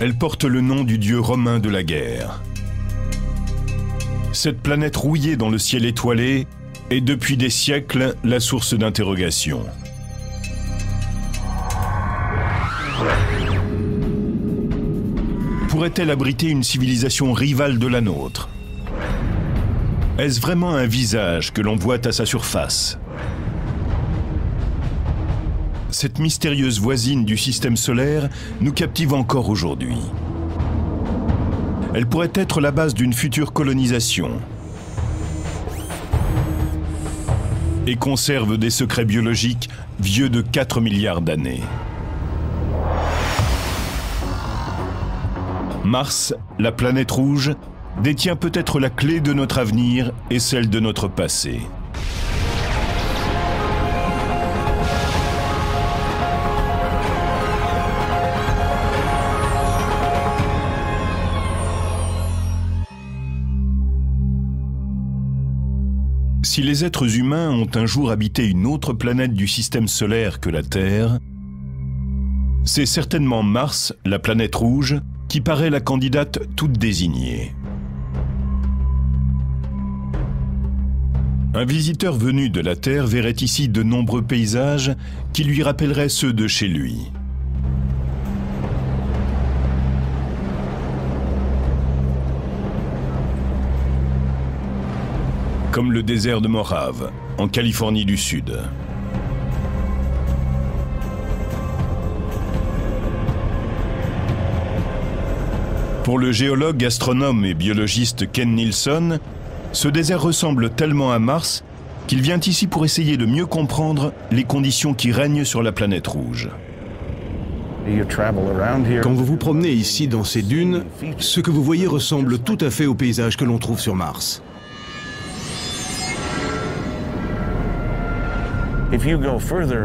Elle porte le nom du dieu romain de la guerre. Cette planète rouillée dans le ciel étoilé est depuis des siècles la source d'interrogation. Pourrait-elle abriter une civilisation rivale de la nôtre? Est-ce vraiment un visage que l'on voit à sa surface? Cette mystérieuse voisine du système solaire nous captive encore aujourd'hui. Elle pourrait être la base d'une future colonisation et conserve des secrets biologiques vieux de 4 milliards d'années. Mars, la planète rouge, détient peut-être la clé de notre avenir et celle de notre passé. Si les êtres humains ont un jour habité une autre planète du système solaire que la Terre, c'est certainement Mars, la planète rouge, qui paraît la candidate toute désignée. Un visiteur venu de la Terre verrait ici de nombreux paysages qui lui rappelleraient ceux de chez lui. Comme le désert de Mojave, en Californie du Sud. Pour le géologue, astronome et biologiste Ken Nielsen, ce désert ressemble tellement à Mars qu'il vient ici pour essayer de mieux comprendre les conditions qui règnent sur la planète rouge. Quand vous vous promenez ici dans ces dunes, ce que vous voyez ressemble tout à fait au paysage que l'on trouve sur Mars.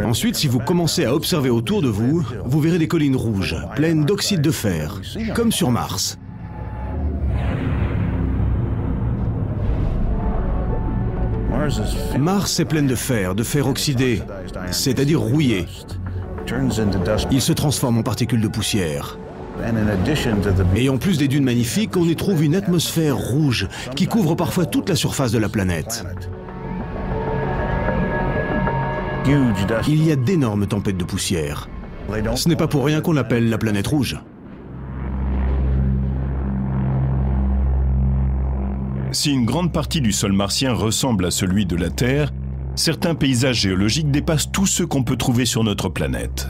Ensuite, si vous commencez à observer autour de vous, vous verrez des collines rouges, pleines d'oxyde de fer, comme sur Mars. Mars est pleine de fer oxydé, c'est-à-dire rouillé. Il se transforme en particules de poussière. Et en plus des dunes magnifiques, on y trouve une atmosphère rouge qui couvre parfois toute la surface de la planète. Il y a d'énormes tempêtes de poussière. Ce n'est pas pour rien qu'on l'appelle la planète rouge. Si une grande partie du sol martien ressemble à celui de la Terre, certains paysages géologiques dépassent tous ceux qu'on peut trouver sur notre planète.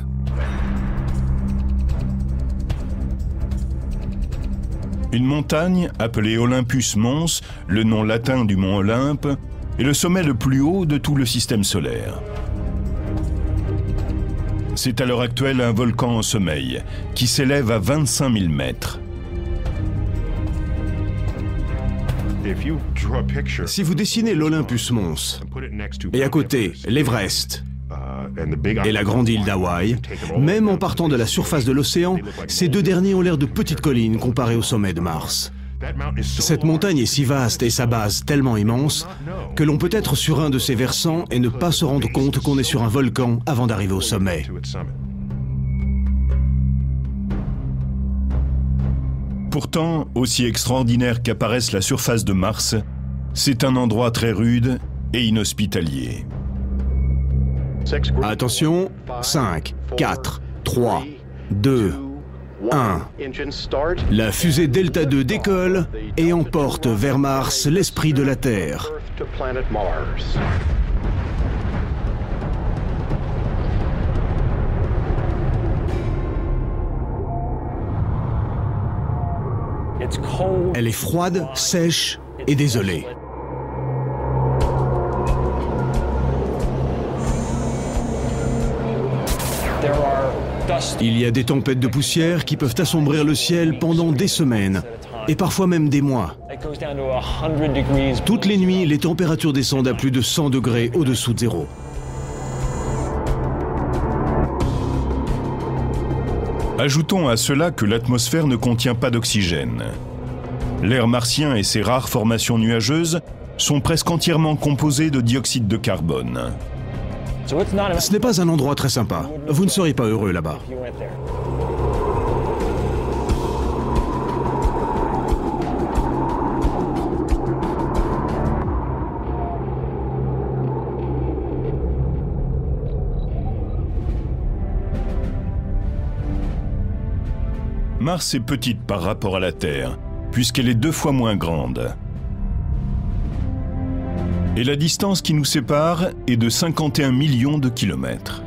Une montagne, appelée Olympus Mons, le nom latin du mont Olympe, est le sommet le plus haut de tout le système solaire. C'est à l'heure actuelle un volcan en sommeil, qui s'élève à 25 000 mètres. Si vous dessinez l'Olympus Mons, et à côté l'Everest et la grande île d'Hawaï, même en partant de la surface de l'océan, ces deux derniers ont l'air de petites collines comparées au sommet de Mars. Cette montagne est si vaste et sa base tellement immense que l'on peut être sur un de ses versants et ne pas se rendre compte qu'on est sur un volcan avant d'arriver au sommet. Pourtant, aussi extraordinaire qu'apparaisse la surface de Mars, c'est un endroit très rude et inhospitalier. Attention, 5, 4, 3, 2, 1. La fusée Delta II décolle et emporte vers Mars l'esprit de la Terre. Elle est froide, sèche et désolée. Il y a des tempêtes de poussière qui peuvent assombrir le ciel pendant des semaines, et parfois même des mois. Toutes les nuits, les températures descendent à plus de 100 degrés au-dessous de zéro. Ajoutons à cela que l'atmosphère ne contient pas d'oxygène. L'air martien et ses rares formations nuageuses sont presque entièrement composés de dioxyde de carbone. Ce n'est pas un endroit très sympa. Vous ne serez pas heureux là-bas. Mars est petite par rapport à la Terre, puisqu'elle est 2 fois moins grande. Et la distance qui nous sépare est de 51 millions de kilomètres.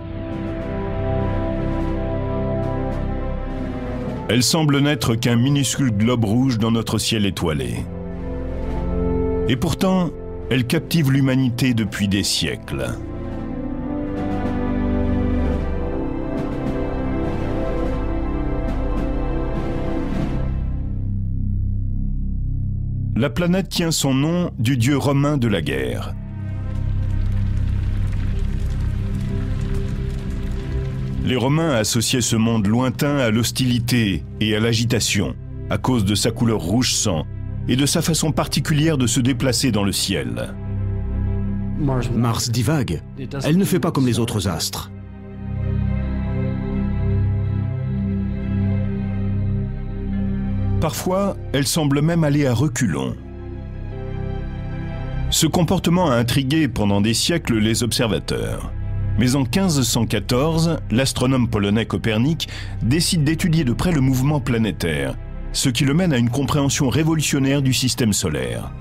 Elle semble n'être qu'un minuscule globe rouge dans notre ciel étoilé. Et pourtant, elle captive l'humanité depuis des siècles. La planète tient son nom du dieu romain de la guerre. Les Romains associaient ce monde lointain à l'hostilité et à l'agitation, à cause de sa couleur rouge sang et de sa façon particulière de se déplacer dans le ciel. Mars divague. Elle ne fait pas comme les autres astres. Parfois, elle semble même aller à reculons. Ce comportement a intrigué pendant des siècles les observateurs. Mais en 1514, l'astronome polonais Copernic décide d'étudier de près le mouvement planétaire, ce qui le mène à une compréhension révolutionnaire du système solaire.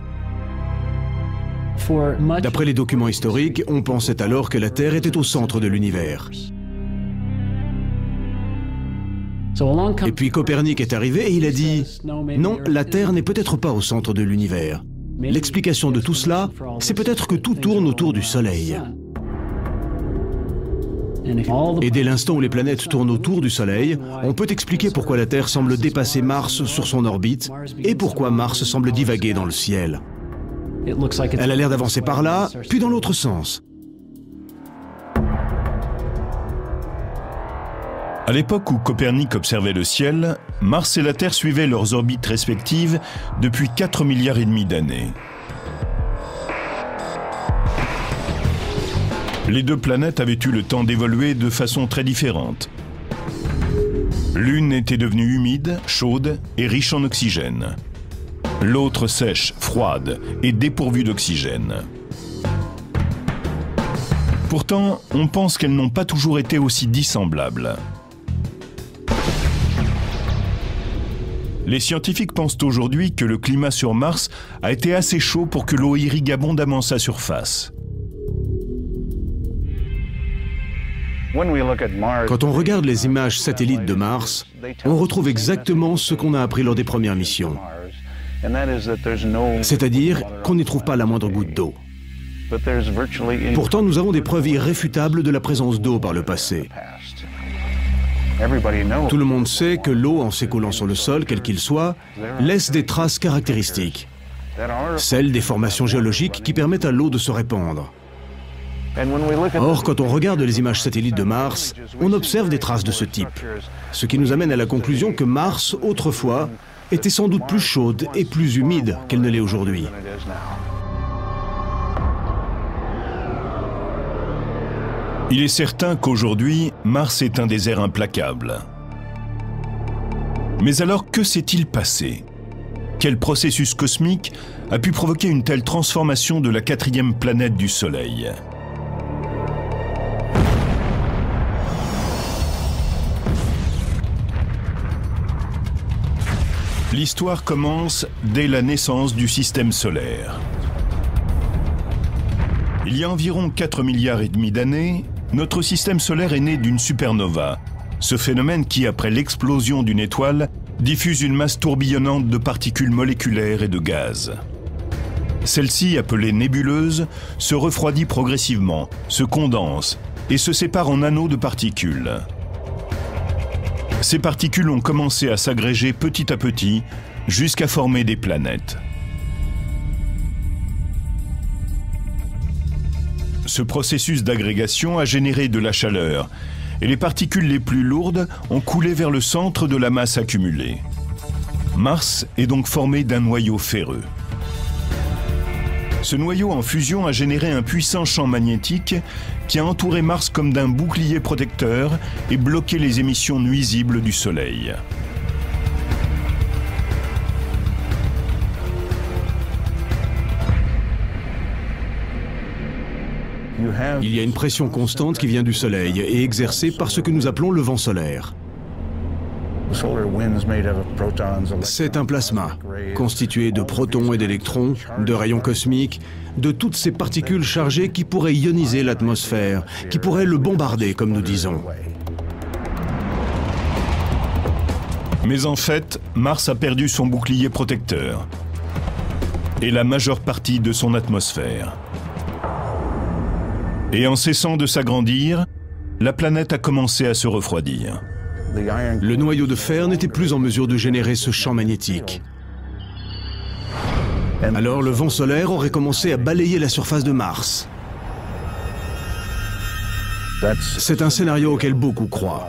D'après les documents historiques, on pensait alors que la Terre était au centre de l'univers. Et puis Copernic est arrivé et il a dit « Non, la Terre n'est peut-être pas au centre de l'univers. L'explication de tout cela, c'est peut-être que tout tourne autour du Soleil. » Et dès l'instant où les planètes tournent autour du Soleil, on peut expliquer pourquoi la Terre semble dépasser Mars sur son orbite et pourquoi Mars semble divaguer dans le ciel. Elle a l'air d'avancer par là, puis dans l'autre sens. À l'époque où Copernic observait le ciel, Mars et la Terre suivaient leurs orbites respectives depuis 4,5 milliards d'années. Les 2 planètes avaient eu le temps d'évoluer de façon très différente. L'une était devenue humide, chaude et riche en oxygène. L'autre sèche, froide et dépourvue d'oxygène. Pourtant, on pense qu'elles n'ont pas toujours été aussi dissemblables. Les scientifiques pensent aujourd'hui que le climat sur Mars a été assez chaud pour que l'eau irrigue abondamment sa surface. Quand on regarde les images satellites de Mars, on retrouve exactement ce qu'on a appris lors des premières missions. C'est-à-dire qu'on n'y trouve pas la moindre goutte d'eau. Pourtant, nous avons des preuves irréfutables de la présence d'eau par le passé. Tout le monde sait que l'eau, en s'écoulant sur le sol, quel qu'il soit, laisse des traces caractéristiques, celles des formations géologiques qui permettent à l'eau de se répandre. Or, quand on regarde les images satellites de Mars, on observe des traces de ce type, ce qui nous amène à la conclusion que Mars, autrefois, était sans doute plus chaude et plus humide qu'elle ne l'est aujourd'hui. Il est certain qu'aujourd'hui, Mars est un désert implacable. Mais alors, que s'est-il passé? Quel processus cosmique a pu provoquer une telle transformation de la 4e planète du Soleil? L'histoire commence dès la naissance du système solaire. Il y a environ 4,5 milliards d'années, notre système solaire est né d'une supernova, ce phénomène qui, après l'explosion d'une étoile, diffuse une masse tourbillonnante de particules moléculaires et de gaz. Celle-ci, appelée nébuleuse, se refroidit progressivement, se condense et se sépare en anneaux de particules. Ces particules ont commencé à s'agréger petit à petit jusqu'à former des planètes. Ce processus d'agrégation a généré de la chaleur et les particules les plus lourdes ont coulé vers le centre de la masse accumulée. Mars est donc formé d'un noyau ferreux. Ce noyau en fusion a généré un puissant champ magnétique qui a entouré Mars comme d'un bouclier protecteur et bloqué les émissions nuisibles du Soleil. Il y a une pression constante qui vient du Soleil et exercée par ce que nous appelons le vent solaire. C'est un plasma, constitué de protons et d'électrons, de rayons cosmiques, de toutes ces particules chargées qui pourraient ioniser l'atmosphère, qui pourraient le bombarder, comme nous disons. Mais en fait, Mars a perdu son bouclier protecteur et la majeure partie de son atmosphère. Et en cessant de s'agrandir, la planète a commencé à se refroidir. Le noyau de fer n'était plus en mesure de générer ce champ magnétique. Alors le vent solaire aurait commencé à balayer la surface de Mars. C'est un scénario auquel beaucoup croient.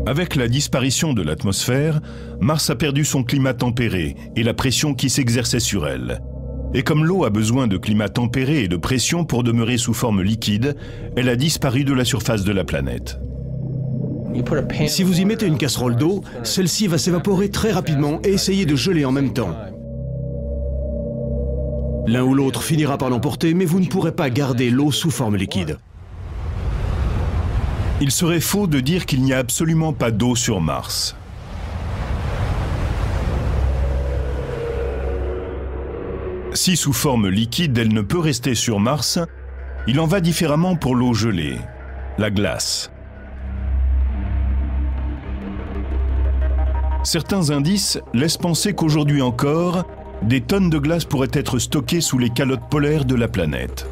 Avec la disparition de l'atmosphère, Mars a perdu son climat tempéré et la pression qui s'exerçait sur elle. Et comme l'eau a besoin de climat tempéré et de pression pour demeurer sous forme liquide, elle a disparu de la surface de la planète. Si vous y mettez une casserole d'eau, celle-ci va s'évaporer très rapidement et essayer de geler en même temps. L'un ou l'autre finira par l'emporter, mais vous ne pourrez pas garder l'eau sous forme liquide. Il serait faux de dire qu'il n'y a absolument pas d'eau sur Mars. Si sous forme liquide elle ne peut rester sur Mars, il en va différemment pour l'eau gelée, la glace. Certains indices laissent penser qu'aujourd'hui encore, des tonnes de glace pourraient être stockées sous les calottes polaires de la planète.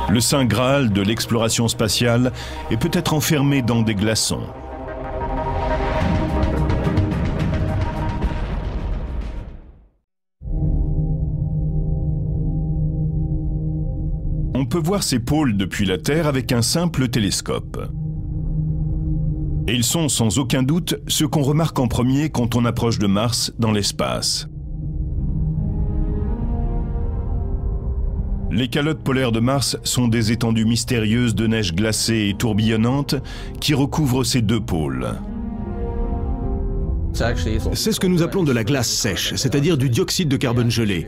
Le saint Graal de l'exploration spatiale est peut-être enfermé dans des glaçons. On peut voir ces pôles depuis la Terre avec un simple télescope. Et ils sont sans aucun doute ce qu'on remarque en premier quand on approche de Mars dans l'espace. Les calottes polaires de Mars sont des étendues mystérieuses de neige glacée et tourbillonnante qui recouvrent ces deux pôles. C'est ce que nous appelons de la glace sèche, c'est-à-dire du dioxyde de carbone gelé.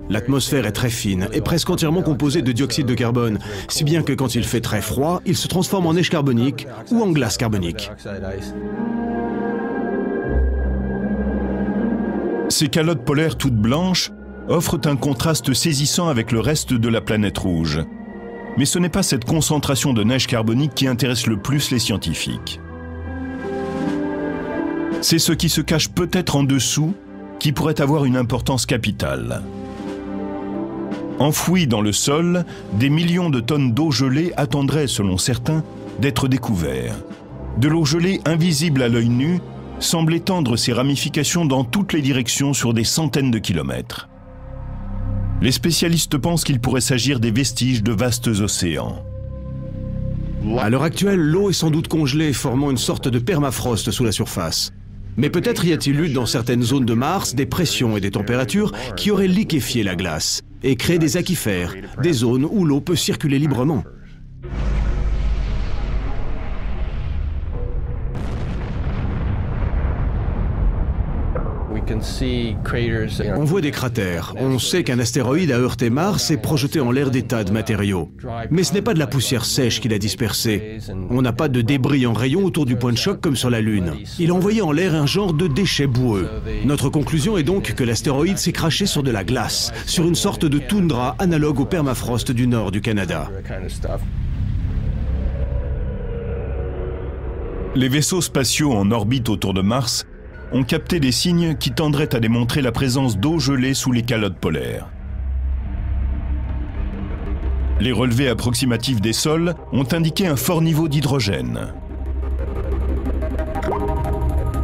L'atmosphère est très fine et presque entièrement composée de dioxyde de carbone, si bien que quand il fait très froid, il se transforme en neige carbonique ou en glace carbonique. Ces calottes polaires toutes blanches offrent un contraste saisissant avec le reste de la planète rouge. Mais ce n'est pas cette concentration de neige carbonique qui intéresse le plus les scientifiques. C'est ce qui se cache peut-être en dessous qui pourrait avoir une importance capitale. Enfouis dans le sol, des millions de tonnes d'eau gelée attendraient, selon certains, d'être découverts. De l'eau gelée invisible à l'œil nu semble étendre ses ramifications dans toutes les directions sur des centaines de kilomètres. Les spécialistes pensent qu'il pourrait s'agir des vestiges de vastes océans. À l'heure actuelle, l'eau est sans doute congelée, formant une sorte de permafrost sous la surface. Mais peut-être y a-t-il eu dans certaines zones de Mars des pressions et des températures qui auraient liquéfié la glace et créé des aquifères, des zones où l'eau peut circuler librement. On voit des cratères. On sait qu'un astéroïde a heurté Mars et projeté en l'air des tas de matériaux. Mais ce n'est pas de la poussière sèche qui l'a dispersé. On n'a pas de débris en rayon autour du point de choc comme sur la Lune. Il a envoyé en l'air un genre de déchet boueux. Notre conclusion est donc que l'astéroïde s'est craché sur de la glace, sur une sorte de toundra analogue au permafrost du nord du Canada. Les vaisseaux spatiaux en orbite autour de Mars ont capté des signes qui tendraient à démontrer la présence d'eau gelée sous les calottes polaires. Les relevés approximatifs des sols ont indiqué un fort niveau d'hydrogène.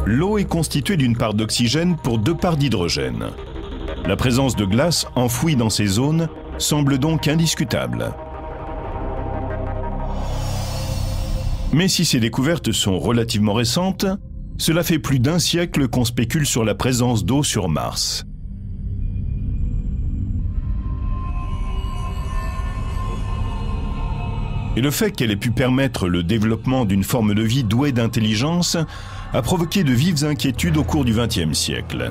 L'eau est constituée d'une part d'oxygène pour 2 parts d'hydrogène. La présence de glace enfouie dans ces zones semble donc indiscutable. Mais si ces découvertes sont relativement récentes, cela fait plus d'1 siècle qu'on spécule sur la présence d'eau sur Mars. Et le fait qu'elle ait pu permettre le développement d'une forme de vie douée d'intelligence a provoqué de vives inquiétudes au cours du XXe siècle.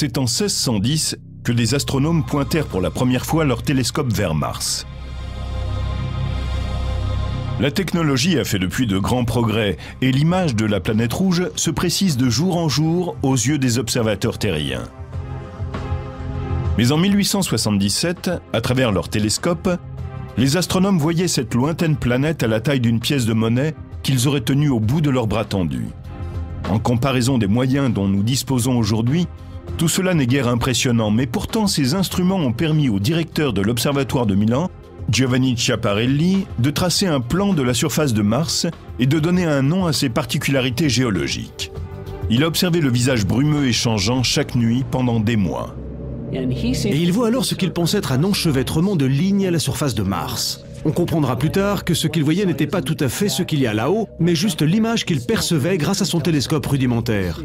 C'est en 1610 que des astronomes pointèrent pour la première fois leur télescope vers Mars. La technologie a fait depuis de grands progrès et l'image de la planète rouge se précise de jour en jour aux yeux des observateurs terriens. Mais en 1877, à travers leur télescope, les astronomes voyaient cette lointaine planète à la taille d'une pièce de monnaie qu'ils auraient tenue au bout de leurs bras tendus. En comparaison des moyens dont nous disposons aujourd'hui, tout cela n'est guère impressionnant, mais pourtant ces instruments ont permis au directeur de l'Observatoire de Milan, Giovanni Schiaparelli, de tracer un plan de la surface de Mars et de donner un nom à ses particularités géologiques. Il a observé le visage brumeux et changeant chaque nuit pendant des mois. Et il voit alors ce qu'il pense être un enchevêtrement de lignes à la surface de Mars. On comprendra plus tard que ce qu'il voyait n'était pas tout à fait ce qu'il y a là-haut, mais juste l'image qu'il percevait grâce à son télescope rudimentaire.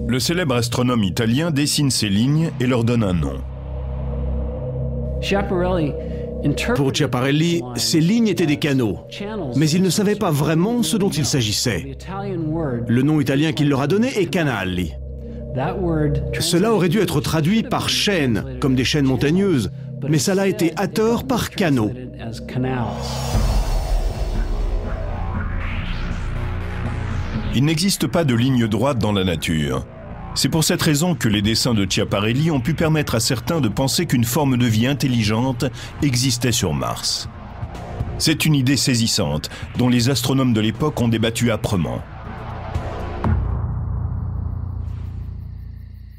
Le célèbre astronome italien dessine ces lignes et leur donne un nom. Pour Schiaparelli, ces lignes étaient des canaux, mais il ne savait pas vraiment ce dont il s'agissait. Le nom italien qu'il leur a donné est canali. Cela aurait dû être traduit par chaîne, comme des chaînes montagneuses, mais ça l'a été à tort par canaux. Il n'existe pas de ligne droite dans la nature. C'est pour cette raison que les dessins de Schiaparelli ont pu permettre à certains de penser qu'une forme de vie intelligente existait sur Mars. C'est une idée saisissante, dont les astronomes de l'époque ont débattu âprement.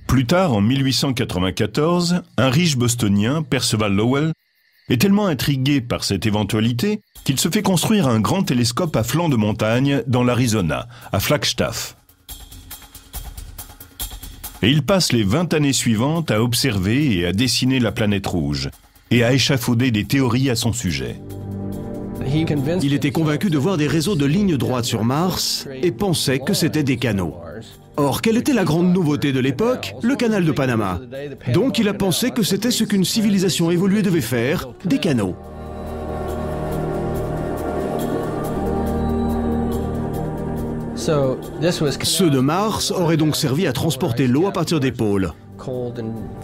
Plus tard, en 1894, un riche bostonien, Percival Lowell, est tellement intrigué par cette éventualité qu'il se fait construire un grand télescope à flanc de montagne dans l'Arizona, à Flagstaff. Et il passe les 20 années suivantes à observer et à dessiner la planète rouge, et à échafauder des théories à son sujet. Il était convaincu de voir des réseaux de lignes droites sur Mars et pensait que c'était des canaux. Or, quelle était la grande nouveauté de l'époque? Le canal de Panama. Donc il a pensé que c'était ce qu'une civilisation évoluée devait faire, des canaux. Ceux de Mars auraient donc servi à transporter l'eau à partir des pôles.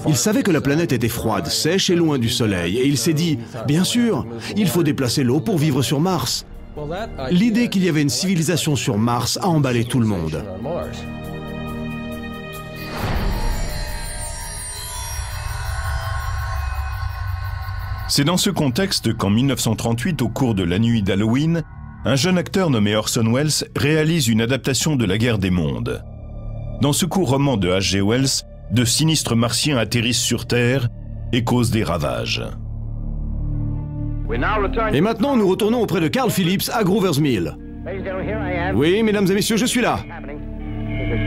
Il savait que la planète était froide, sèche et loin du Soleil, et il s'est dit, bien sûr, il faut déplacer l'eau pour vivre sur Mars. L'idée qu'il y avait une civilisation sur Mars a emballé tout le monde. C'est dans ce contexte qu'en 1938, au cours de la nuit d'Halloween, un jeune acteur nommé Orson Welles réalise une adaptation de La Guerre des mondes. Dans ce court roman de H.G. Wells, de sinistres martiens atterrissent sur Terre et causent des ravages. Et maintenant, nous retournons auprès de Carl Phillips à Grover's Mill. Oui, mesdames et messieurs, je suis là.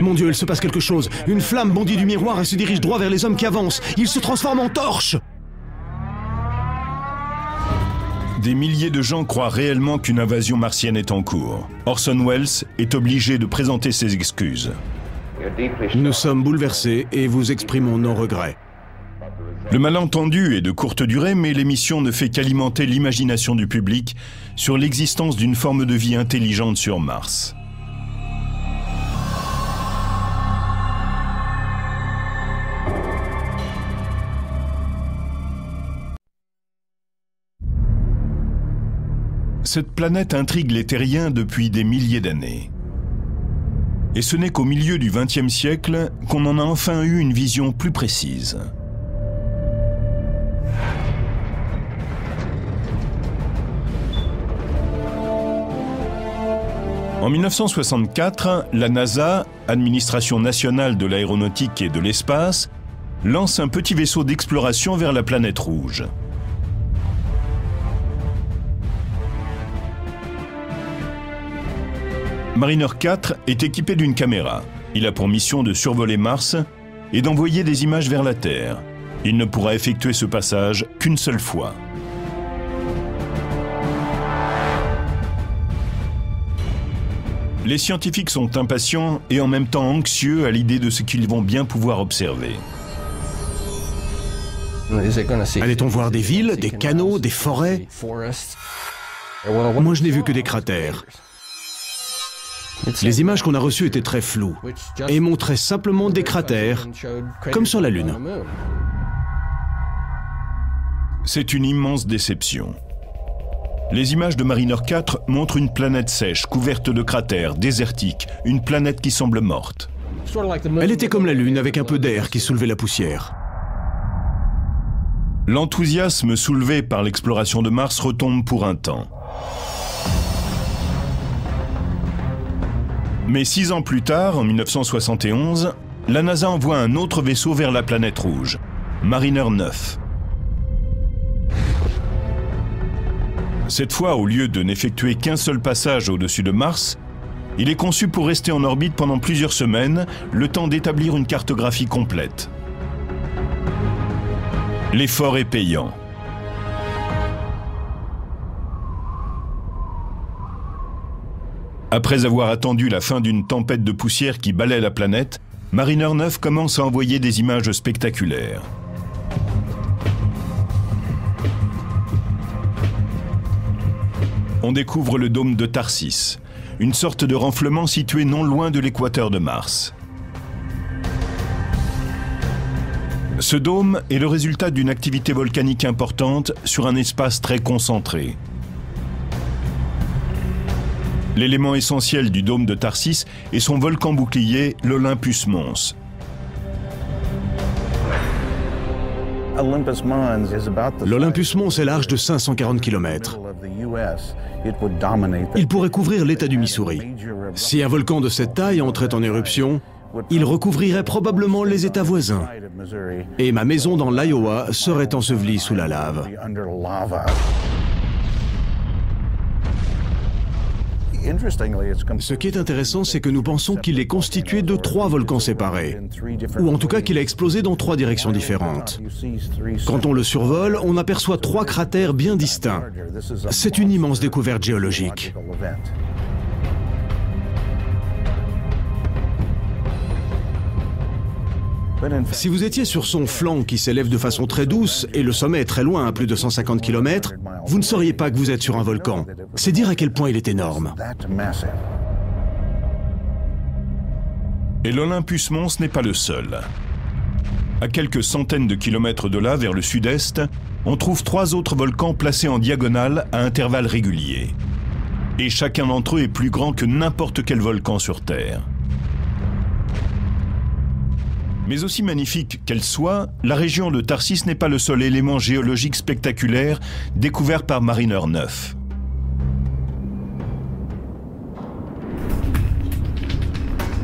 Mon Dieu, il se passe quelque chose. Une flamme bondit du miroir et se dirige droit vers les hommes qui avancent. Ils se transforment en torches. Des milliers de gens croient réellement qu'une invasion martienne est en cours. Orson Welles est obligé de présenter ses excuses. Nous sommes bouleversés et vous exprimons nos regrets. Le malentendu est de courte durée, mais l'émission ne fait qu'alimenter l'imagination du public sur l'existence d'une forme de vie intelligente sur Mars. Cette planète intrigue les terriens depuis des milliers d'années. Et ce n'est qu'au milieu du XXe siècle qu'on en a enfin eu une vision plus précise. En 1964, la NASA, Administration nationale de l'aéronautique et de l'espace, lance un petit vaisseau d'exploration vers la planète rouge. Mariner 4 est équipé d'une caméra. Il a pour mission de survoler Mars et d'envoyer des images vers la Terre. Il ne pourra effectuer ce passage qu'une seule fois. Les scientifiques sont impatients et en même temps anxieux à l'idée de ce qu'ils vont bien pouvoir observer. Allait-on voir des villes, des canaux, des forêts? Moi, je n'ai vu que des cratères. Les images qu'on a reçues étaient très floues et montraient simplement des cratères, comme sur la Lune. C'est une immense déception. Les images de Mariner 4 montrent une planète sèche, couverte de cratères, désertique, une planète qui semble morte. Elle était comme la Lune, avec un peu d'air qui soulevait la poussière. L'enthousiasme soulevé par l'exploration de Mars retombe pour un temps. Mais 6 ans plus tard, en 1971, la NASA envoie un autre vaisseau vers la planète rouge, Mariner 9. Cette fois, au lieu de n'effectuer qu'un seul passage au-dessus de Mars, il est conçu pour rester en orbite pendant plusieurs semaines, le temps d'établir une cartographie complète. L'effort est payant. Après avoir attendu la fin d'une tempête de poussière qui balaie la planète, Mariner 9 commence à envoyer des images spectaculaires. On découvre le dôme de Tharsis, une sorte de renflement situé non loin de l'équateur de Mars. Ce dôme est le résultat d'une activité volcanique importante sur un espace très concentré. L'élément essentiel du dôme de Tharsis est son volcan bouclier, l'Olympus Mons. L'Olympus Mons est large de 540 km. Il pourrait couvrir l'État du Missouri. Si un volcan de cette taille entrait en éruption, il recouvrirait probablement les États voisins. Et ma maison dans l'Iowa serait ensevelie sous la lave. Ce qui est intéressant, c'est que nous pensons qu'il est constitué de 3 volcans séparés, ou en tout cas qu'il a explosé dans 3 directions différentes. Quand on le survole, on aperçoit 3 cratères bien distincts. C'est une immense découverte géologique. Si vous étiez sur son flanc qui s'élève de façon très douce et le sommet est très loin, à plus de 150 km, vous ne sauriez pas que vous êtes sur un volcan. C'est dire à quel point il est énorme. Et l'Olympus Mons n'est pas le seul. À quelques centaines de kilomètres de là, vers le sud-est, on trouve 3 autres volcans placés en diagonale à intervalles réguliers. Et chacun d'entre eux est plus grand que n'importe quel volcan sur Terre. Mais aussi magnifique qu'elle soit, la région de Tharsis n'est pas le seul élément géologique spectaculaire découvert par Mariner 9.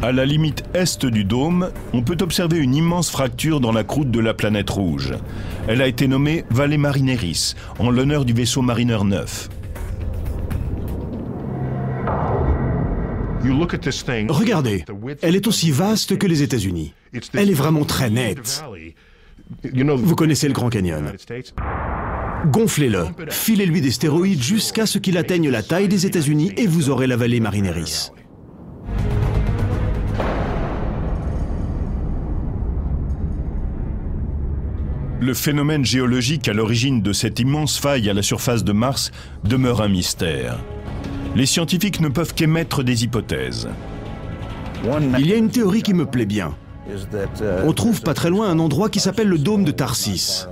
À la limite est du dôme, on peut observer une immense fracture dans la croûte de la planète rouge. Elle a été nommée Vallée Marineris, en l'honneur du vaisseau Mariner 9. Regardez, elle est aussi vaste que les États-Unis. Elle est vraiment très nette. Vous connaissez le Grand Canyon. Gonflez-le, filez-lui des stéroïdes jusqu'à ce qu'il atteigne la taille des États-Unis et vous aurez la vallée Marineris. Le phénomène géologique à l'origine de cette immense faille à la surface de Mars demeure un mystère. Les scientifiques ne peuvent qu'émettre des hypothèses. Il y a une théorie qui me plaît bien. On trouve pas très loin un endroit qui s'appelle le dôme de Tharsis.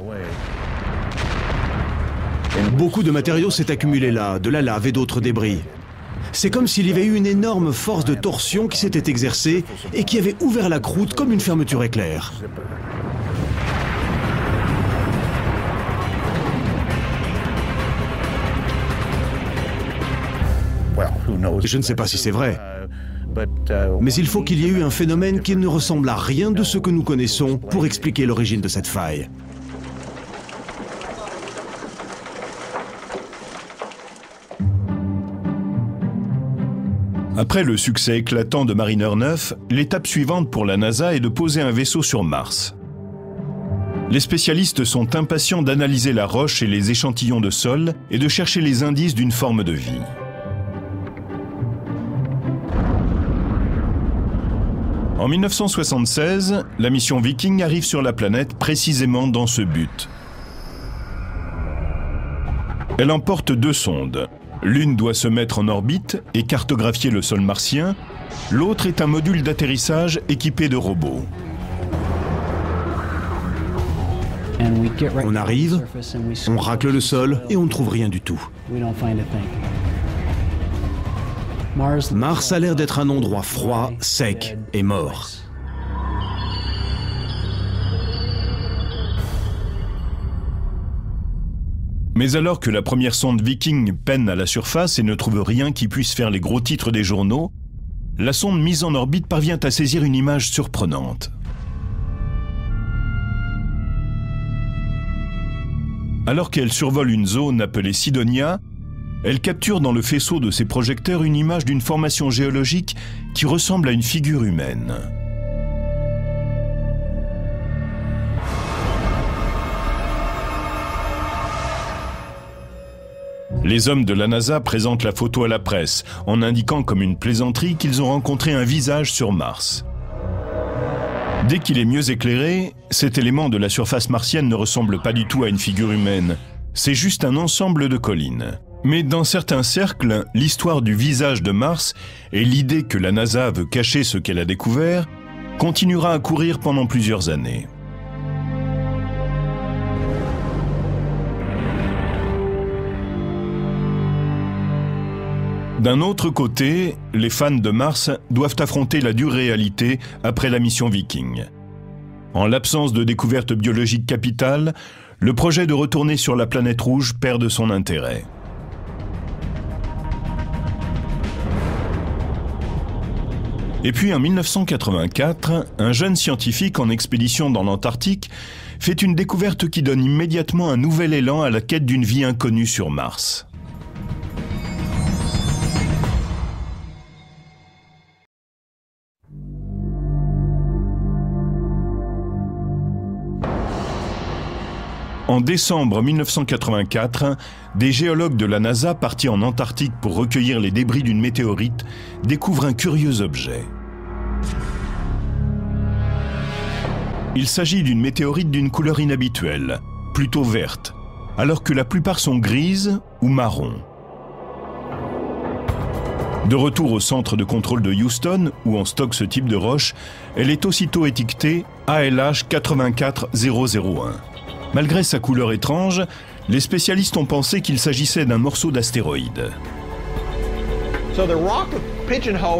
Beaucoup de matériaux s'est accumulé là, de la lave et d'autres débris. C'est comme s'il y avait eu une énorme force de torsion qui s'était exercée et qui avait ouvert la croûte comme une fermeture éclair. Je ne sais pas si c'est vrai, mais il faut qu'il y ait eu un phénomène qui ne ressemble à rien de ce que nous connaissons pour expliquer l'origine de cette faille. Après le succès éclatant de Mariner 9, l'étape suivante pour la NASA est de poser un vaisseau sur Mars. Les spécialistes sont impatients d'analyser la roche et les échantillons de sol et de chercher les indices d'une forme de vie. En 1976, la mission Viking arrive sur la planète précisément dans ce but. Elle emporte 2 sondes. L'une doit se mettre en orbite et cartographier le sol martien, L'autre est un module d'atterrissage équipé de robots. On arrive, on racle le sol et on ne trouve rien du tout. Mars a l'air d'être un endroit froid, sec et mort. Mais alors que la première sonde Viking peine à la surface et ne trouve rien qui puisse faire les gros titres des journaux, la sonde mise en orbite parvient à saisir une image surprenante. Alors qu'elle survole une zone appelée Sidonia, elle capture dans le faisceau de ses projecteurs une image d'une formation géologique qui ressemble à une figure humaine. Les hommes de la NASA présentent la photo à la presse, en indiquant comme une plaisanterie qu'ils ont rencontré un visage sur Mars. Dès qu'il est mieux éclairé, cet élément de la surface martienne ne ressemble pas du tout à une figure humaine. C'est juste un ensemble de collines. Mais dans certains cercles, l'histoire du visage de Mars et l'idée que la NASA veut cacher ce qu'elle a découvert continuera à courir pendant plusieurs années. D'un autre côté, les fans de Mars doivent affronter la dure réalité après la mission Viking. En l'absence de découverte biologique capitale, le projet de retourner sur la planète rouge perd de son intérêt. Et puis en 1984, un jeune scientifique en expédition dans l'Antarctique fait une découverte qui donne immédiatement un nouvel élan à la quête d'une vie inconnue sur Mars. En décembre 1984, des géologues de la NASA partis en Antarctique pour recueillir les débris d'une météorite découvrent un curieux objet. Il s'agit d'une météorite d'une couleur inhabituelle, plutôt verte, alors que la plupart sont grises ou marron. De retour au centre de contrôle de Houston, où on stocke ce type de roche, elle est aussitôt étiquetée ALH 84001. Malgré sa couleur étrange, les spécialistes ont pensé qu'il s'agissait d'un morceau d'astéroïde.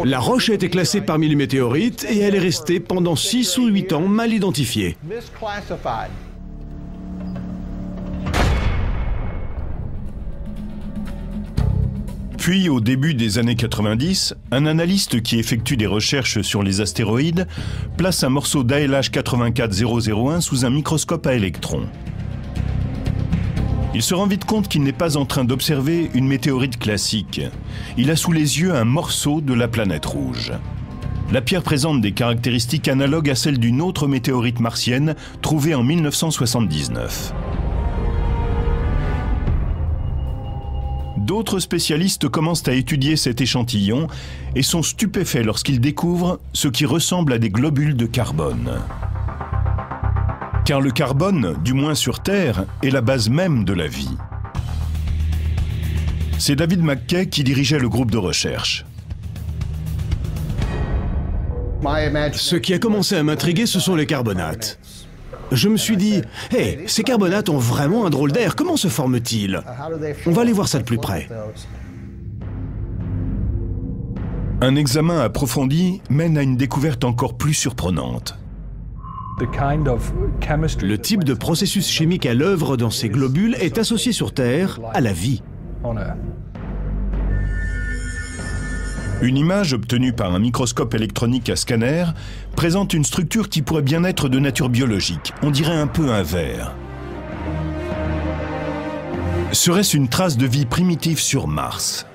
La roche a été classée parmi les météorites et elle est restée pendant 6 ou 8 ans mal identifiée. Puis, au début des années 90, un analyste qui effectue des recherches sur les astéroïdes place un morceau d'ALH 84001 sous un microscope à électrons. Il se rend vite compte qu'il n'est pas en train d'observer une météorite classique. Il a sous les yeux un morceau de la planète rouge. La pierre présente des caractéristiques analogues à celles d'une autre météorite martienne trouvée en 1979. D'autres spécialistes commencent à étudier cet échantillon et sont stupéfaits lorsqu'ils découvrent ce qui ressemble à des globules de carbone. Car le carbone, du moins sur Terre, est la base même de la vie. C'est David McKay qui dirigeait le groupe de recherche. Ce qui a commencé à m'intriguer, ce sont les carbonates. Je me suis dit, « Hey, ces carbonates ont vraiment un drôle d'air, comment se forment-ils? On va aller voir ça de plus près. » Un examen approfondi mène à une découverte encore plus surprenante. Le type de processus chimique à l'œuvre dans ces globules est associé sur Terre à la vie. Une image obtenue par un microscope électronique à scanner présente une structure qui pourrait bien être de nature biologique. On dirait un peu un ver. Serait-ce une trace de vie primitive sur Mars?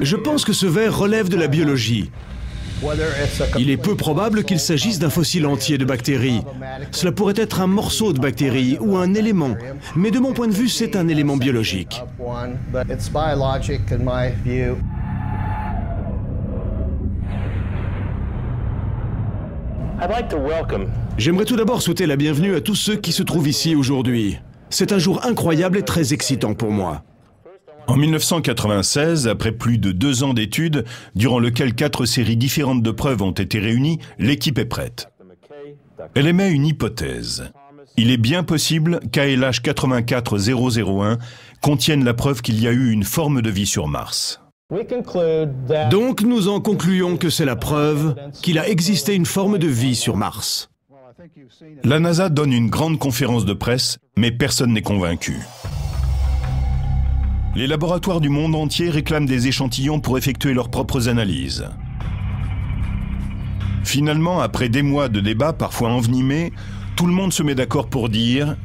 Je pense que ce ver relève de la biologie. Il est peu probable qu'il s'agisse d'un fossile entier de bactéries. Cela pourrait être un morceau de bactérie ou un élément, mais de mon point de vue, c'est un élément biologique. J'aimerais tout d'abord souhaiter la bienvenue à tous ceux qui se trouvent ici aujourd'hui. C'est un jour incroyable et très excitant pour moi. En 1996, après plus de 2 ans d'études, durant lesquelles 4 séries différentes de preuves ont été réunies, l'équipe est prête. Elle émet une hypothèse. Il est bien possible qu'ALH 84001 contienne la preuve qu'il y a eu une forme de vie sur Mars. Donc nous en concluons que c'est la preuve qu'il a existé une forme de vie sur Mars. La NASA donne une grande conférence de presse, mais personne n'est convaincu. Les laboratoires du monde entier réclament des échantillons pour effectuer leurs propres analyses. Finalement, après des mois de débats parfois envenimés, tout le monde se met d'accord pour dire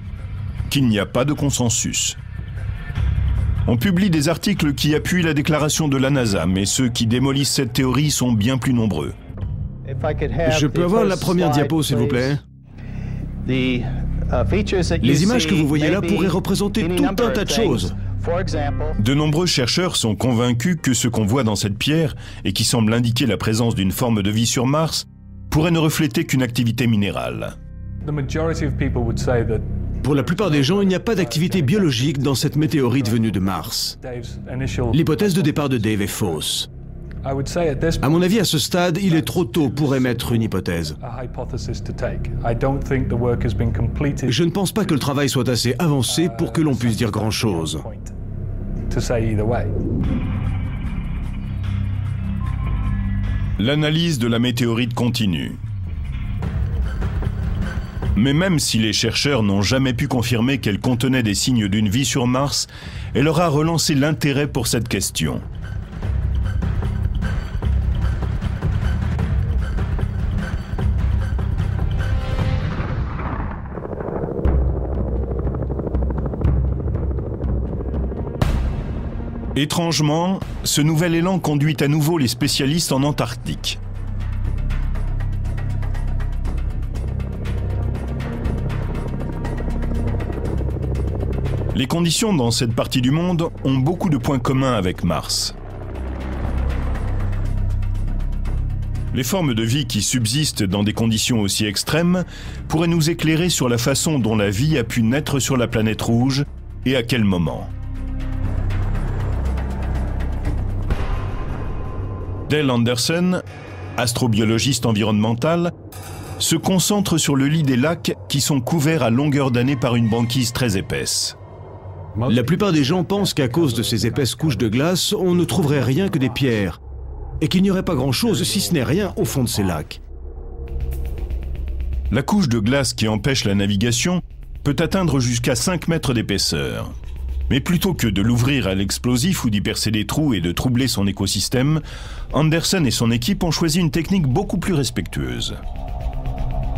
qu'il n'y a pas de consensus. On publie des articles qui appuient la déclaration de la NASA, mais ceux qui démolissent cette théorie sont bien plus nombreux. Je peux avoir la première diapo, s'il vous plaît? Les images que vous voyez là pourraient représenter tout un tas de choses. De nombreux chercheurs sont convaincus que ce qu'on voit dans cette pierre, et qui semble indiquer la présence d'une forme de vie sur Mars, pourrait ne refléter qu'une activité minérale. Pour la plupart des gens, il n'y a pas d'activité biologique dans cette météorite venue de Mars. L'hypothèse de départ de Dave est fausse. À mon avis, à ce stade, il est trop tôt pour émettre une hypothèse. Je ne pense pas que le travail soit assez avancé pour que l'on puisse dire grand-chose. L'analyse de la météorite continue. Mais même si les chercheurs n'ont jamais pu confirmer qu'elle contenait des signes d'une vie sur Mars, elle aura relancé l'intérêt pour cette question. Étrangement, ce nouvel élan conduit à nouveau les spécialistes en Antarctique. Les conditions dans cette partie du monde ont beaucoup de points communs avec Mars. Les formes de vie qui subsistent dans des conditions aussi extrêmes pourraient nous éclairer sur la façon dont la vie a pu naître sur la planète rouge et à quel moment. Dale Anderson, astrobiologiste environnemental, se concentre sur le lit des lacs qui sont couverts à longueur d'année par une banquise très épaisse. La plupart des gens pensent qu'à cause de ces épaisses couches de glace, on ne trouverait rien que des pierres, et qu'il n'y aurait pas grand-chose, si ce n'est rien, au fond de ces lacs. La couche de glace qui empêche la navigation peut atteindre jusqu'à 5 mètres d'épaisseur. Mais plutôt que de l'ouvrir à l'explosif ou d'y percer des trous et de troubler son écosystème, Anderson et son équipe ont choisi une technique beaucoup plus respectueuse.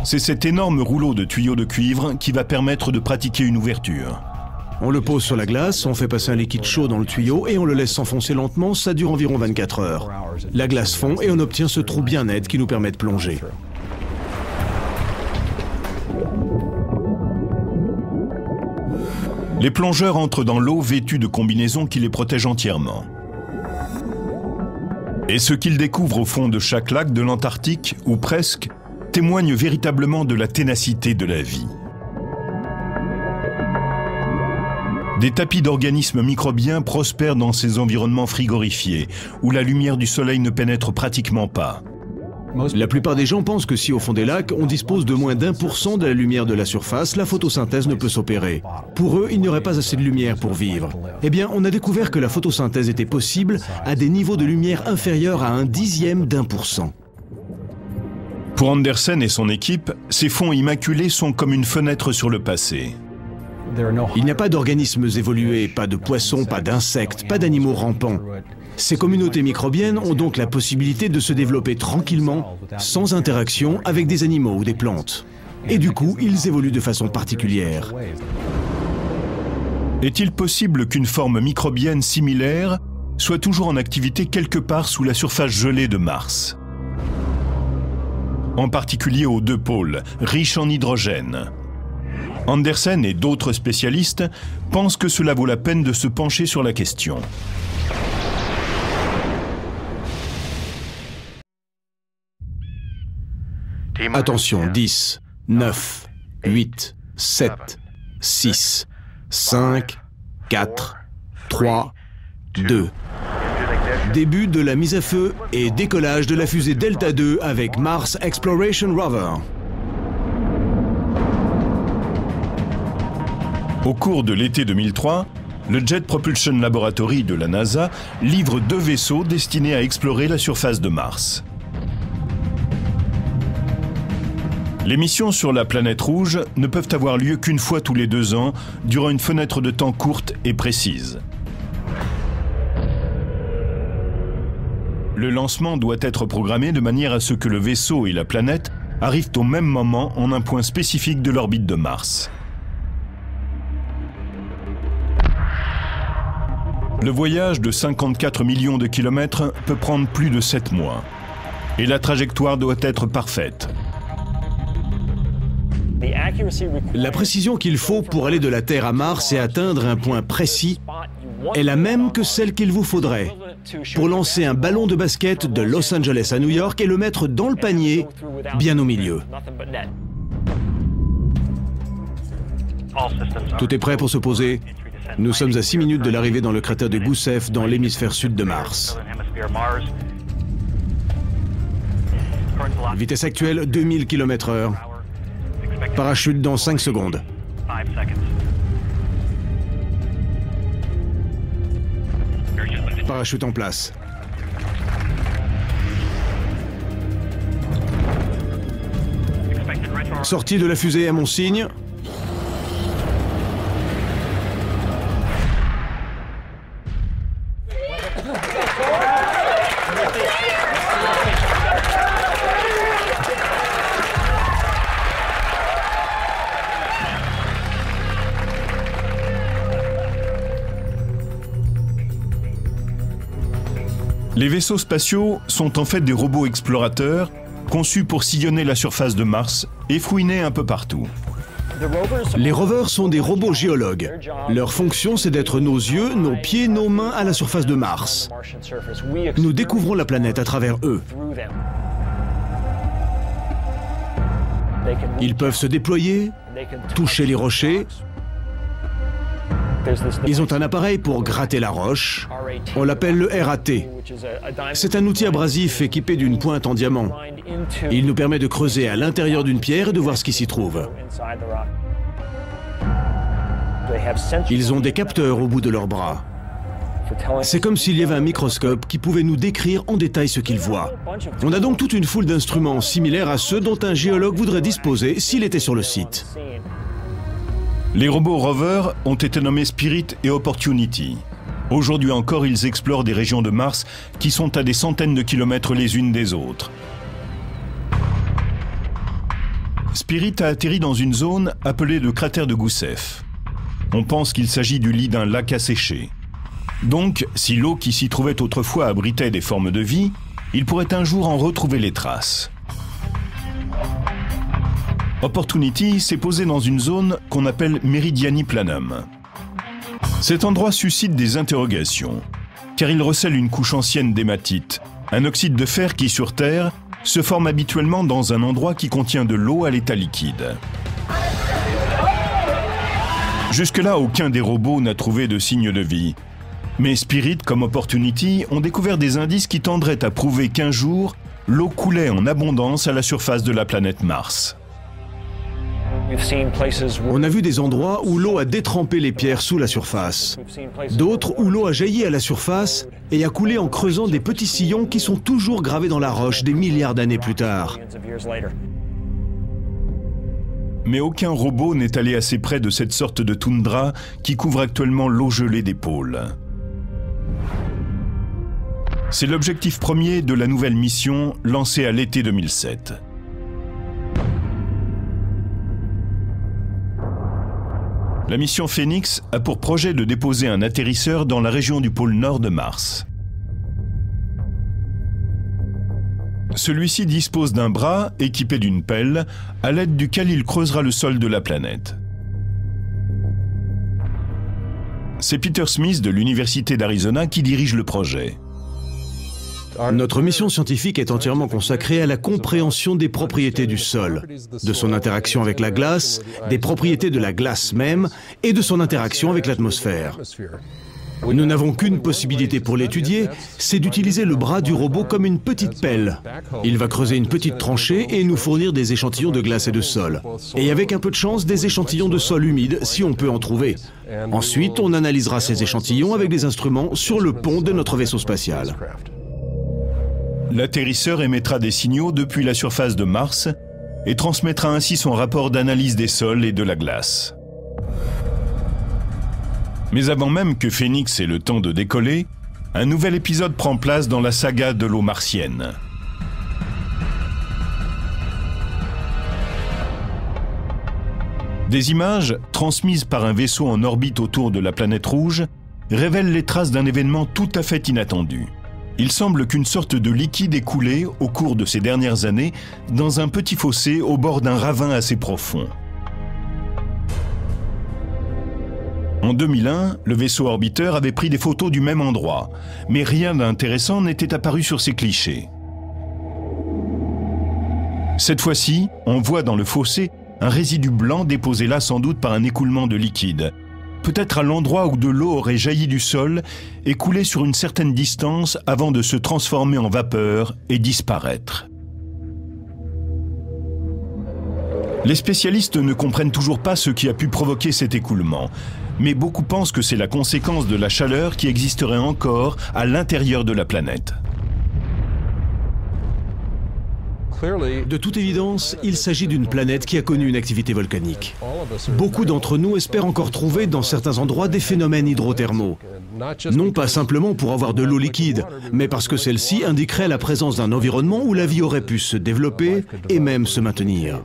C'est cet énorme rouleau de tuyaux de cuivre qui va permettre de pratiquer une ouverture. On le pose sur la glace, on fait passer un liquide chaud dans le tuyau et on le laisse s'enfoncer lentement, ça dure environ 24 heures. La glace fond et on obtient ce trou bien net qui nous permet de plonger. Les plongeurs entrent dans l'eau vêtus de combinaisons qui les protègent entièrement. Et ce qu'ils découvrent au fond de chaque lac de l'Antarctique, ou presque, témoigne véritablement de la ténacité de la vie. Des tapis d'organismes microbiens prospèrent dans ces environnements frigorifiés, où la lumière du soleil ne pénètre pratiquement pas. La plupart des gens pensent que si au fond des lacs, on dispose de moins d'1% de la lumière de la surface, la photosynthèse ne peut s'opérer. Pour eux, il n'y aurait pas assez de lumière pour vivre. Eh bien, on a découvert que la photosynthèse était possible à des niveaux de lumière inférieurs à 1/10%. Pour Anderson et son équipe, ces fonds immaculés sont comme une fenêtre sur le passé. Il n'y a pas d'organismes évolués, pas de poissons, pas d'insectes, pas d'animaux rampants. Ces communautés microbiennes ont donc la possibilité de se développer tranquillement, sans interaction avec des animaux ou des plantes. Et du coup, ils évoluent de façon particulière. Est-il possible qu'une forme microbienne similaire soit toujours en activité quelque part sous la surface gelée de Mars? En particulier aux 2 pôles, riches en hydrogène. Anderson et d'autres spécialistes pensent que cela vaut la peine de se pencher sur la question. Attention, 10, 9, 8, 7, 6, 5, 4, 3, 2. Début de la mise à feu et décollage de la fusée Delta II avec Mars Exploration Rover. Au cours de l'été 2003, le Jet Propulsion Laboratory de la NASA livre 2 vaisseaux destinés à explorer la surface de Mars. Les missions sur la planète rouge ne peuvent avoir lieu qu'une fois tous les 2 ans, durant une fenêtre de temps courte et précise. Le lancement doit être programmé de manière à ce que le vaisseau et la planète arrivent au même moment en un point spécifique de l'orbite de Mars. Le voyage de 54 millions de kilomètres peut prendre plus de 7 mois. Et la trajectoire doit être parfaite. La précision qu'il faut pour aller de la Terre à Mars et atteindre un point précis est la même que celle qu'il vous faudrait pour lancer un ballon de basket de Los Angeles à New York et le mettre dans le panier, bien au milieu. Tout est prêt pour se poser. Nous sommes à 6 minutes de l'arrivée dans le cratère de Gusev, dans l'hémisphère sud de Mars. Vitesse actuelle, 2000 km/h. Parachute dans 5 secondes. Parachute en place. Sortie de la fusée à mon signe. Les vaisseaux spatiaux sont en fait des robots explorateurs conçus pour sillonner la surface de Mars et fouiner un peu partout. Les rovers sont des robots géologues. Leur fonction, c'est d'être nos yeux, nos pieds, nos mains à la surface de Mars. Nous découvrons la planète à travers eux. Ils peuvent se déployer, toucher les rochers. Ils ont un appareil pour gratter la roche. On l'appelle le RAT. C'est un outil abrasif équipé d'une pointe en diamant. Il nous permet de creuser à l'intérieur d'une pierre et de voir ce qui s'y trouve. Ils ont des capteurs au bout de leurs bras. C'est comme s'il y avait un microscope qui pouvait nous décrire en détail ce qu'ils voient. On a donc toute une foule d'instruments similaires à ceux dont un géologue voudrait disposer s'il était sur le site. Les robots rovers ont été nommés Spirit et Opportunity. Aujourd'hui encore, ils explorent des régions de Mars qui sont à des centaines de kilomètres les unes des autres. Spirit a atterri dans une zone appelée le cratère de Gusev. On pense qu'il s'agit du lit d'un lac asséché. Donc, si l'eau qui s'y trouvait autrefois abritait des formes de vie, il pourrait un jour en retrouver les traces. Opportunity s'est posé dans une zone qu'on appelle Meridiani Planum. Cet endroit suscite des interrogations, car il recèle une couche ancienne d'hématite, un oxyde de fer qui, sur Terre, se forme habituellement dans un endroit qui contient de l'eau à l'état liquide. Jusque-là, aucun des robots n'a trouvé de signe de vie. Mais Spirit comme Opportunity ont découvert des indices qui tendraient à prouver qu'un jour, l'eau coulait en abondance à la surface de la planète Mars. On a vu des endroits où l'eau a détrempé les pierres sous la surface. D'autres où l'eau a jailli à la surface et a coulé en creusant des petits sillons qui sont toujours gravés dans la roche des milliards d'années plus tard. Mais aucun robot n'est allé assez près de cette sorte de toundra qui couvre actuellement l'eau gelée des pôles. C'est l'objectif premier de la nouvelle mission lancée à l'été 2007. La mission Phoenix a pour projet de déposer un atterrisseur dans la région du pôle nord de Mars. Celui-ci dispose d'un bras équipé d'une pelle, à l'aide duquel il creusera le sol de la planète. C'est Peter Smith de l'Université d'Arizona qui dirige le projet. Notre mission scientifique est entièrement consacrée à la compréhension des propriétés du sol, de son interaction avec la glace, des propriétés de la glace même et de son interaction avec l'atmosphère. Nous n'avons qu'une possibilité pour l'étudier, c'est d'utiliser le bras du robot comme une petite pelle. Il va creuser une petite tranchée et nous fournir des échantillons de glace et de sol. Et avec un peu de chance, des échantillons de sol humide, si on peut en trouver. Ensuite, on analysera ces échantillons avec des instruments sur le pont de notre vaisseau spatial. L'atterrisseur émettra des signaux depuis la surface de Mars et transmettra ainsi son rapport d'analyse des sols et de la glace. Mais avant même que Phoenix ait le temps de décoller, un nouvel épisode prend place dans la saga de l'eau martienne. Des images, transmises par un vaisseau en orbite autour de la planète rouge, révèlent les traces d'un événement tout à fait inattendu. Il semble qu'une sorte de liquide ait coulé, au cours de ces dernières années, dans un petit fossé au bord d'un ravin assez profond. En 2001, le vaisseau orbiteur avait pris des photos du même endroit, mais rien d'intéressant n'était apparu sur ces clichés. Cette fois-ci, on voit dans le fossé un résidu blanc déposé là sans doute par un écoulement de liquide, peut-être à l'endroit où de l'eau aurait jailli du sol et coulé sur une certaine distance avant de se transformer en vapeur et disparaître. Les spécialistes ne comprennent toujours pas ce qui a pu provoquer cet écoulement, mais beaucoup pensent que c'est la conséquence de la chaleur qui existerait encore à l'intérieur de la planète. De toute évidence, il s'agit d'une planète qui a connu une activité volcanique. Beaucoup d'entre nous espèrent encore trouver dans certains endroits des phénomènes hydrothermaux. Non pas simplement pour avoir de l'eau liquide, mais parce que celle-ci indiquerait la présence d'un environnement où la vie aurait pu se développer et même se maintenir.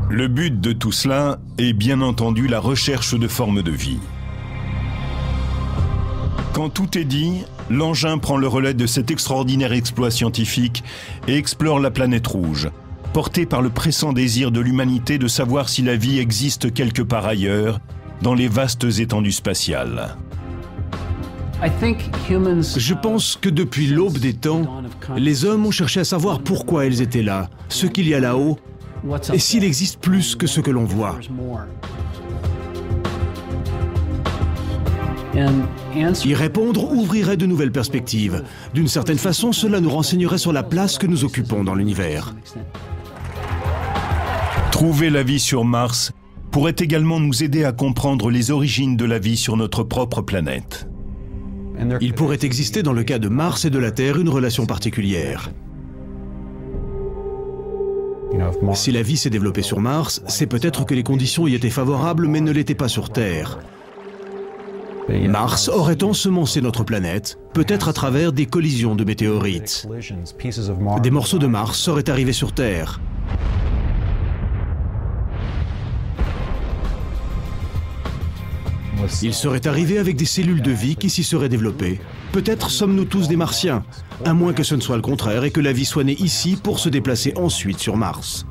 Le but de tout cela est bien entendu la recherche de formes de vie. Quand tout est dit, l'engin prend le relais de cet extraordinaire exploit scientifique et explore la planète rouge, porté par le pressant désir de l'humanité de savoir si la vie existe quelque part ailleurs, dans les vastes étendues spatiales. Je pense que depuis l'aube des temps, les hommes ont cherché à savoir pourquoi ils étaient là, ce qu'il y a là-haut, et s'il existe plus que ce que l'on voit. Y répondre ouvrirait de nouvelles perspectives. D'une certaine façon, cela nous renseignerait sur la place que nous occupons dans l'univers. Trouver la vie sur Mars pourrait également nous aider à comprendre les origines de la vie sur notre propre planète. Il pourrait exister dans le cas de Mars et de la Terre une relation particulière. Si la vie s'est développée sur Mars, c'est peut-être que les conditions y étaient favorables mais ne l'étaient pas sur Terre. Mars aurait ensemencé notre planète, peut-être à travers des collisions de météorites. Des morceaux de Mars seraient arrivés sur Terre. Ils seraient arrivés avec des cellules de vie qui s'y seraient développées. Peut-être sommes-nous tous des Martiens, à moins que ce ne soit le contraire et que la vie soit née ici pour se déplacer ensuite sur Mars.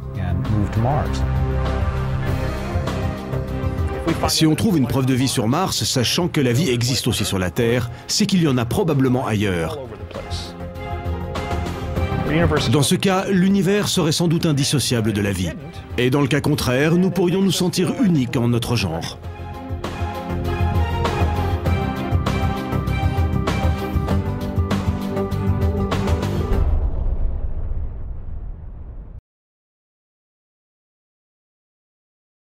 Si on trouve une preuve de vie sur Mars, sachant que la vie existe aussi sur la Terre, c'est qu'il y en a probablement ailleurs. Dans ce cas, l'univers serait sans doute indissociable de la vie. Et dans le cas contraire, nous pourrions nous sentir uniques en notre genre.